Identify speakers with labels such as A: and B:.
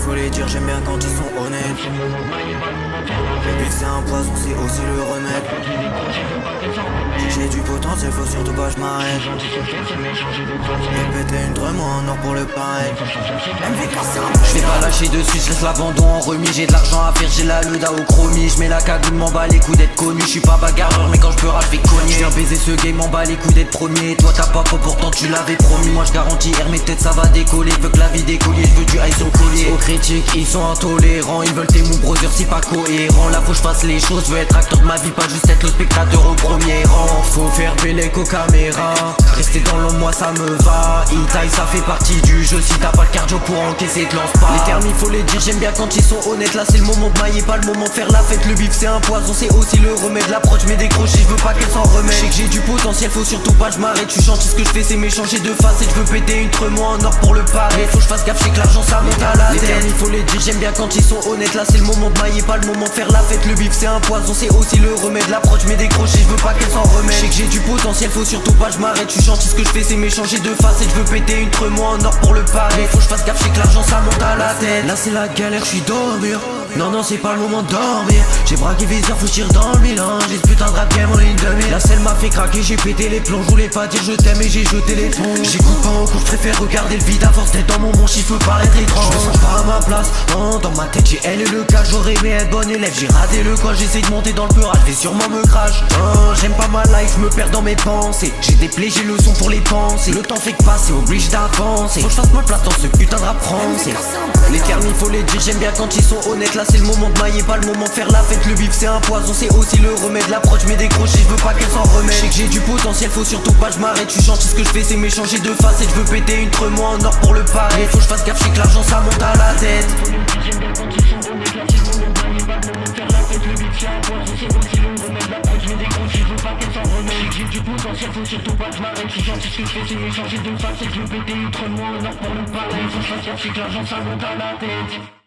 A: faut les dire, j'aime bien quand ils sont honnêtes. Le but c'est un poison, c'est aussi le remède. J'ai du potentiel, faut surtout pas je m'arrête. J'ai pété une drum en or pour le pareil.
B: Je vais pas lâcher dessus, je laisse l'abandon en remis. J'ai de l'argent à faire, j'ai la leuda au chromie. Je mets la cagoule, m'en bats les coups d'être connu. Je suis pas bagarreur mais quand je peux rap je vais cogner. Je viens baiser ce game, m'en bats les coups d'être premier. Toi t'as pas peur, pourtant tu l'avais promis. Moi je garantis R, mais peut-être ça va décoller. Veux que la vie décolle, je veux du ice au collier. Aux critiques, ils sont intolérants. Ils veulent tes mon brother, c'est pas cohérent. Là faut que je fasse les choses, veux être acteur de ma vie, pas juste être le spectateur au premier rang. Faut faire bellec aux caméras. Rester dans l'ombre, moi ça me va. E-Taille, ça fait partie du jeu. Si t'as pas le cardio pour encaisser, te lance pas. Les termes, il faut les dire, j'aime bien quand ils sont honnêtes. Là c'est le moment de mailler, pas le moment de faire la fête. Le bif c'est un poison, c'est aussi le remède. L'approche mais décroché, je veux pas qu'elle s'en remette. Je sais que j'ai du potentiel, faut surtout pas je m'arrête. Tu chantes, ce que je fais c'est m'échanger de face. Et je veux péter une tremoi en or pour le pari. Mais faut que je fasse gaffe, je sais que l'argent ça monte à la tête. Les termes, il faut les dire, j'aime bien quand ils sont honnêtes. Là c'est le moment de mailler, pas le moment de faire la fête. Le bif c'est un poison, c'est aussi le remède. L'approche mais décroché, je veux pas qu'elle s'en remette. Je sais que j'ai du potentiel, faut surtout pas je m'arrête. Tu chantes, ce que je fais c'est m'échanger de face. Et je veux péter une tremoi en or pour le pari. Mais faut que je fasse gaffe, je sais que l'argent ça monte à la tête. Là c'est la galère, je suis dormir. Non non c'est pas le moment de dormir. J'ai braqué viseur, faut que je tire dans le Milan. J'ai ce putain de rap game en ligne de mire. La selle m'a fait craquer, j'ai pété les plombs. Je voulais pas dire je t'aime et j'ai jeté les troncs. J'écoute pas en cours, je préfère regarder le vide. À force d'être dans mon monde, il peut paraître étrange. Je me sens pas à ma place, oh, dans ma tête j'ai elle et le cas. J'aurais aimé être bon élève, j'ai raté le quoi. J'essaie de monter dans le peurage, je vais sûrement me crash. Oh, j'aime pas ma life, je me perds dans mes pensées. J'ai des plaies, j'ai le son pour les penser. Le temps fait que passer, oblige d'avancer. Faut que je fasse ma place dans ce putain de rap français. Les termes il faut les dire, j'aime bien quand ils sont honnêtes. Là c'est le moment de mailler, pas le moment de faire la fête. Le bif c'est un poison, c'est aussi le remède. L'approche mais décroché, je veux pas qu'elle s'en remette. Je sais que j'ai du potentiel, faut surtout pas je m'arrête. Tu chantes, ce que je fais c'est m'échanger de face. Et je veux péter une tremoi en or pour le pari. Mais faut que je fasse gaffe, je sais que l'argent ça monte à la tête.
C: J'ai du potentiel, faut surtout pas que je m'arrête. Tu chantes, ce que je fais c'est m'échanger de face. Et je veux péter une tremoi en or pour le pari. Faut que je fasse gaffe, je sais que l'argent ça monte à la tête.